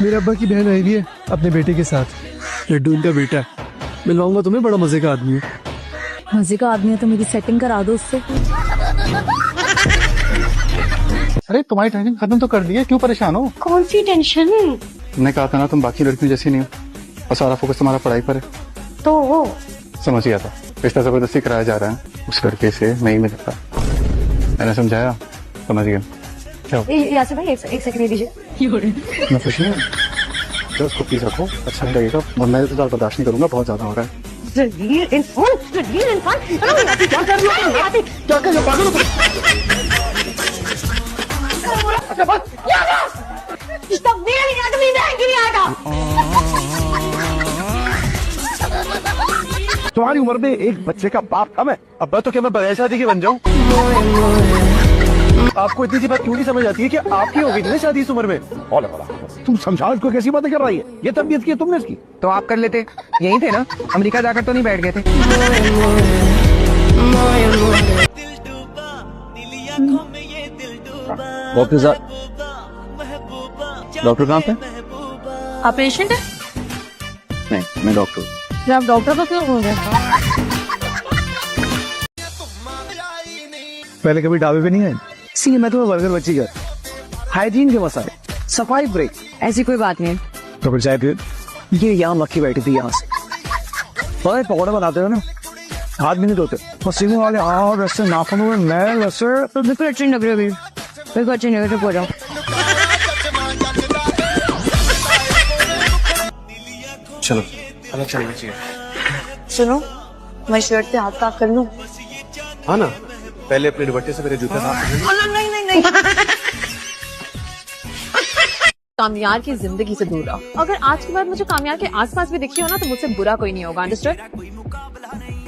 मेरे अब्बा की बहन आई हुई है अपने बेटे के साथ। लड्डू इनका बेटा है। मिलवाऊंगा तुम्हें, बड़ा मजे का आदमी है। मजे का आदमी है तो मेरी सेटिंग करा दो उससे। अरे तुम्हारी टेंशन खत्म तो कर दी है, क्यों परेशान हो? कौन सी टेंशन? मैंने कहा था ना तुम बाकी लड़कियों जैसी नहीं हो और सारा फोकस तुम्हारा पढ़ाई पर है। तो वो समझ गया था, रिश्ता जबरदस्ती कराया जा रहा है, उस लड़के से नहीं मिलता। मैंने समझाया, समझ गया। यासिर भाई एक सेकंड दीजिए। मैं कुछ नहीं, तो उसको प्लीज रखो, अच्छा नहीं लगेगा और मैं तो ज़्यादा बर्दाश्त नहीं करूंगा, बहुत ज्यादा हो रहा है। क्या कर रहे हो पागल हो? तुम्हारी उम्र में एक बच्चे का बाप कम है। अब्बा तो क्या मैं बगैर शादी के बन जाऊं? आपको इतनी सी बात क्यों नहीं समझ आती है कि आपकी हो गई थी ना शादी इस उम्र में? तुम समझा इसको, कैसी बातें कर रही है? ये तबीयत की है तुमने इसकी? तो आप कर लेते, यही थे ना, अमेरिका जाकर तो नहीं बैठ गए थे। डॉक्टर कहाँ पे? आप पेशेंट है? नहीं, मैं डॉक्टर। फिर आप डॉक्टर को क्यों बोल रहे हैं? पहले कभी ढाबे पे नहीं आए, इसलिए मैं तुम्हें बर्गर बची कर। हाइजीन के मसाले, सफाई ब्रेक। ऐसी कोई बात नहीं। तो फिर चाय फिर ये यहाँ मक्खी बैठी थी यहाँ से। बड़े पकौड़े बनाते हो ना, हाथ भी नहीं धोते, पसीने वाले हाथ, वैसे नाखूनों में मैल, वैसे तो बिल्कुल अच्छी नहीं लग रही अभी, बिल्कुल अच्छी नहीं लग रही। हो जाओ। चलो अलग चलना चाहिए। सुनो, मैं शर्ट पे हाथ साफ कर लूं? हाँ ना, पहले अपने दुपट्टे से मेरे जूते साफ। नहीं। कामयार की जिंदगी से दूर रहो। अगर आज के बाद मुझे कामयार के आसपास भी दिखी हो ना, तो मुझसे बुरा कोई नहीं होगा। अंडरस्टूड?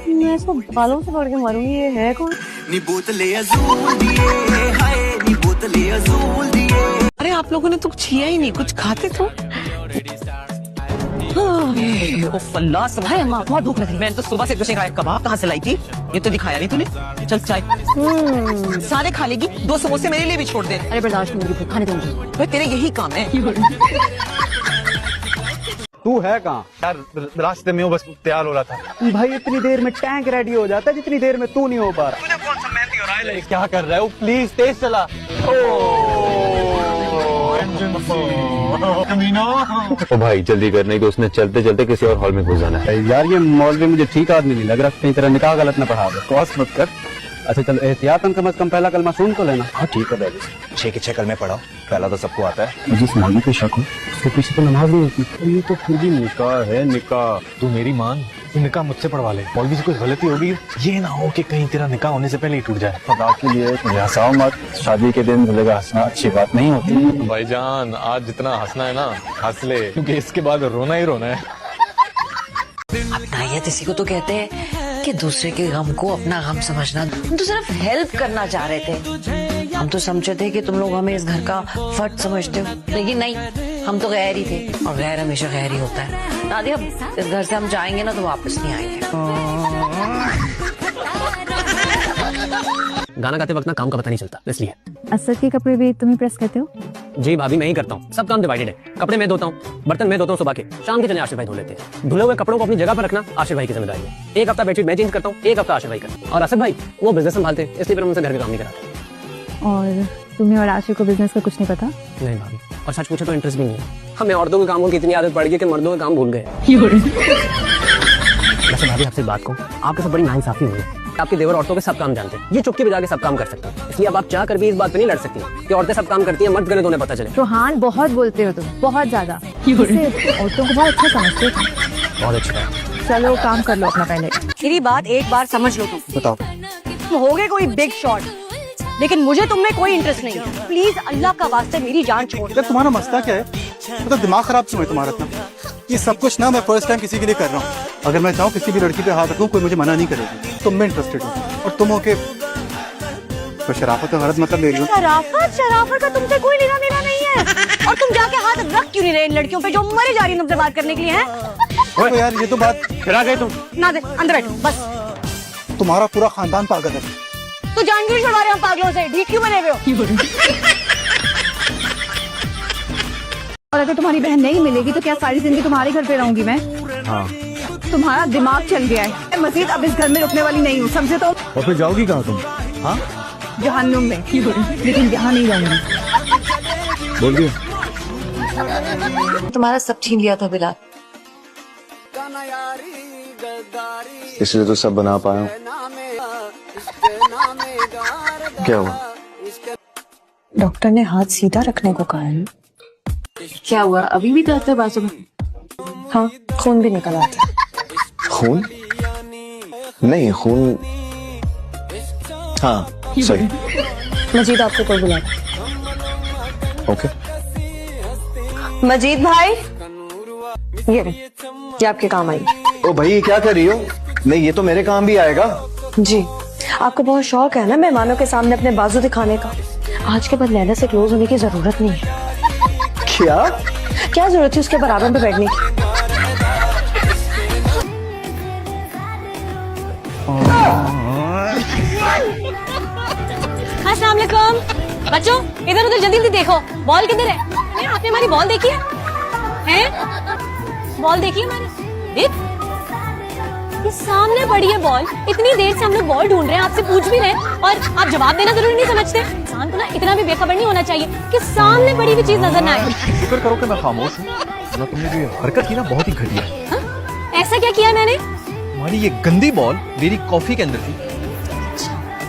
मैं इसको बालों से पकड़ के मारूंगी। ये है कौन? अरे आप लोगों ने तो छिया ही नहीं, कुछ खाते तो। भाई अम्मा, बहुत भूख लग रही है। मैंने तो सुबह से कुछ नहीं खाया। कबाब कहाँ से लाई थी? ये तो दिखाया नहीं तूने। चल चाय। सारे खा लेगी, 2 समोसे मेरे लिए भी छोड़ दे। अरे बर्दाश्त नहीं होगी, खाने दूंगी। भाई तेरे यही काम है। तू है कहाँ? यार रास्ते में हूँ, बस तैयार हो रहा था। भाई इतनी देर में टैंक रेडी हो जाता है जितनी देर में तू नहीं हो पा रहा। तुझे कौन सा मेहंदी हो रहा है? क्या कर रहा है वो? प्लीज तेज चला। ओ भाई जल्दी करने की, उसने चलते चलते किसी और हॉल में घुस जाना है। यार ये मौलवी मुझे ठीक आदमी नहीं लग रहा, कहीं तरह निकाह गलत न पढ़ा दे। कॉस मत कर। अच्छा चल एहतियातन कम से कम पहला कलमा सुन तो लेना। हाँ ठीक है भाई, 6 के 6 कलमे पढ़ाओ, पहला तो सबको आता है। मुझे इस मौलवी पे शक हो, उसके पीछे तो नमाज नहीं होती। ये तो फिर भी निकाह है, निकाह। तू मेरी मान, तू निकाह मुझसे पढ़वा ले। मौलवी से कोई गलती होगी, ये ना हो कि कहीं तेरा निकाह होने से पहले ही टूट जाए। खुदा के लिए हंसाओ मत, शादी के दिन मिलेगा हंसना अच्छी बात नहीं होती। भाईजान आज जितना हंसना है ना हंस ले, क्योंकि इसके बाद रोना ही रोना है। अपनायत इसी को तो कहते हैं कि दूसरे के गम को अपना गम समझना। हम तो सिर्फ हेल्प करना चाह रहे थे। हम तो समझे थे कि तुम लोग हमें इस घर का फर्द समझते हो, लेकिन नहीं, हम तो गैर ही थे और गैर हमेशा गैर ही होता है। नादिया, इस घर से हम जाएंगे ना तो वापस नहीं आएंगे। गाना गाते वक्त ना काम का पता नहीं चलता, इसलिए। असद के कपड़े भी तुम ही प्रेस करते हो? जी भाभी, मैं ही करता हूँ, सब काम डिवाइडेड है। कपड़े मैं धोता हूँ, बर्तन मैं धोता हूँ सुबह के, शाम के चने आशिर भाई धो लेते हैं। धुले हुए कपड़ों को अपनी जगह पर रखना आशिर भाई की जिम्मेदारी है। एक हफ्ता बेडशीट मैं चेंज करता हूँ, एक हफ्ता आशिर भाई करता हूँ। और असद भाई वो बिजनेस संभालते हैं, इसलिए फिर उनसे घर के काम नहीं कराते। और तुम्हें और आशिर को बिजनेस का कुछ नहीं पता? नहीं भाभी, और सच पूछे तो इंटरेस्ट भी नहीं है। हमें औरतों के कामों की इतनी आदत पड़ गई कि मर्दों के काम भूल गए। वैसे भाभी आपसे बात कहूँ, आपके साथ बड़ी नाइंसाफी हुई है। आपके देवर औरतों के सब काम जानते हैं, ये चुपके बजा के सब काम कर सकते हैं, इसलिए अब आप चाह कर भी इस बात पे नहीं लड़ सकती कि औरतें सब काम करती हैं, मर्द गलत उन्हें पता चले। रोहान, बहुत बोलते हो तुम, बहुत ज्यादा। औरतों को बहुत अच्छा समझते हो। बहुत अच्छा है। चलो काम कर लो अपना पहले। मेरी बात एक बार समझ लो। तुम बताओ। तुम होगे कोई बिग शॉट, लेकिन मुझे तुम में कोई इंटरेस्ट नहीं है। प्लीज अल्लाह का वास्ते मेरी जान छोड़ दो। तुम्हारा मसला क्या है? मतलब दिमाग खराब क्यों है तुम्हारा इतना? ये सब कुछ ना मैं फर्स्ट टाइम किसी के लिए कर रहा हूँ। अगर मैं चाहूँ किसी भी लड़की पे हाथ रखूँ, कोई मुझे मना नहीं करेगी। तुम में इंटरेस्टेड हो और तुम हो के तो शराफत का गलत मतलब ले रही हो। शराफत का तुमसे कोई लेना देना नहीं है। और तुम जाके हाथ रख क्यों नहीं रहे इन लड़कियों पे जो मरे जा रही तुमसे बात करने के लिए हैं? तो यार ये तो बात फिरा गए तुम। ना दे, अंदर बैठो बस। तुम्हारा पूरा खानदान पागल है। तो जान क्यों छुड़वा रहे हो पागलों से? ढीठ क्यों बने हुए हो? और अगर तुम्हारी बहन नहीं मिलेगी तो क्या सारी जिंदगी तुम्हारे घर पे रहूंगी मैं? हाँ। तुम्हारा दिमाग चल गया है। मैं मजीद अब इस घर में रुकने वाली नहीं हूँ, समझे? तो और फिर जाओगी कहाँ तुम? हाँ, जहन्नुम में, लेकिन यहाँ नहीं रहूंगी। बोल दिया। तुम्हारा सब छीन लिया था बिलाल। इसलिए तो सब बना पाया हूँ। क्या हुआ? डॉक्टर ने हाथ सीधा रखने को कहा है। क्या हुआ? अभी भी दर्द है बाजू में? हाँ, खून भी निकल आता है। खून? नहीं, खून। हाँ, सही। मजीद आपको कोई बुला। ओके। मजीद भाई, ये आपके काम आई। ओ भाई, क्या कर रही हो? नहीं, ये तो मेरे काम भी आएगा। जी, आपको बहुत शौक है ना मेहमानों के सामने अपने बाजू दिखाने का। आज के बाद लैला से क्लोज होने की जरूरत नहीं है। क्या जरूरत थी उसके बराबर में बैठने की? अस्सलाम वालेकुम बच्चों, इधर उधर जल्दी जल्दी देखो, बॉल किधर है? आपने हमारी बॉल देखी है? बॉल देखी है हमारी? देख, ये सामने पड़ी है बॉल। इतनी देर से हम लोग बॉल ढूंढ रहे हैं, आपसे पूछ भी रहे हैं और आप जवाब देना जरूरी नहीं समझते? इंसान को ना इतना भी बेखबर नहीं होना चाहिए कि सामने पड़ी हुई चीज नजर ना आए। शुक्र करो कि मैं खामोश हूँ। जो तुमने जो ये हरकत की ना, बहुत ही घटिया है। ऐसा क्या किया मैंने? हमारी ये गंदी बॉल मेरी कॉफी के अंदर थी।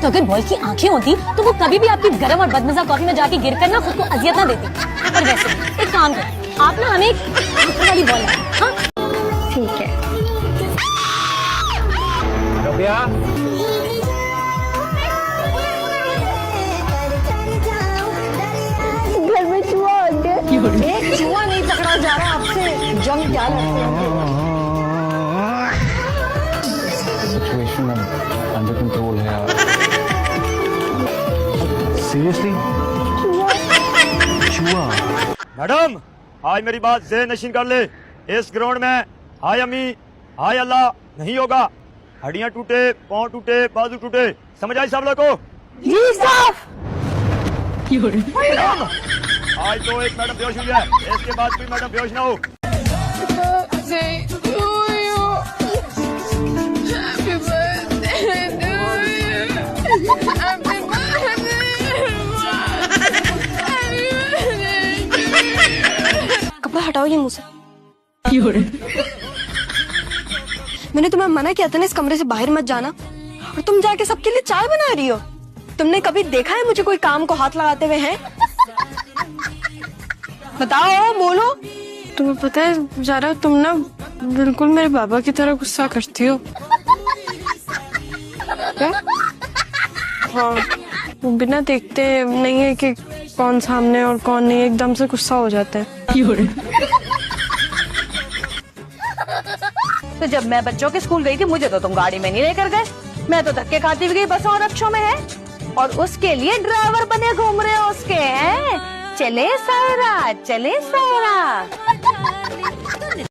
तो अगर बॉल की आंखें होती तो वो कभी भी आपकी गर्म और बदमजा कॉफी में जाके गिर कर ना खुद को अजियत ना देती। और वैसे एक काम करो, आप ना हमें एक आंखों वाली बॉल लाओ। हाँ ठीक है। घर में चूहा हो गया। एक चूहा नहीं पकड़ा जा रहा आपसे, जंग क्या लगते हैं? सिचुएशन अंडर कंट्रोल है यार। सीरियसली? चूहा? मैडम, आज मेरी बात ज़हन नशीन कर ले। इस ग्राउंड में हाय अम्मी, हाय अल्लाह नहीं होगा। हड्डियां टूटे, पांव टूटे, बाजू टूटे, समझ आई सब लोग को? जी साहब। आज तो एक मैडम बेहोश हुई है, इसके बाद कोई मैडम बेहोश ना हो। कपड़ा हटाओ ये मुंह से। मैंने तुम्हें मना किया था ना इस कमरे से बाहर मत जाना, और तुम जाके सबके लिए चाय बना रही हो। तुमने कभी देखा है मुझे कोई काम को हाथ लगाते हुए? हैं बताओ, बोलो। तुम्हें पता है ज़ारा, तुम ना बिल्कुल मेरे बाबा की तरह गुस्सा करती हो। क्या? हाँ, बिना देखते नहीं है कि कौन सामने और कौन नहीं, एकदम से गुस्सा हो जाते हैं। तो जब मैं बच्चों के स्कूल गई थी, मुझे तो तुम गाड़ी में नहीं लेकर गए। मैं तो धक्के खाती हुई गई बसों और रिक्शों में, है और उसके लिए ड्राइवर बने घूम रहे हो उसके। हैं चले सायरा, चले सायरा।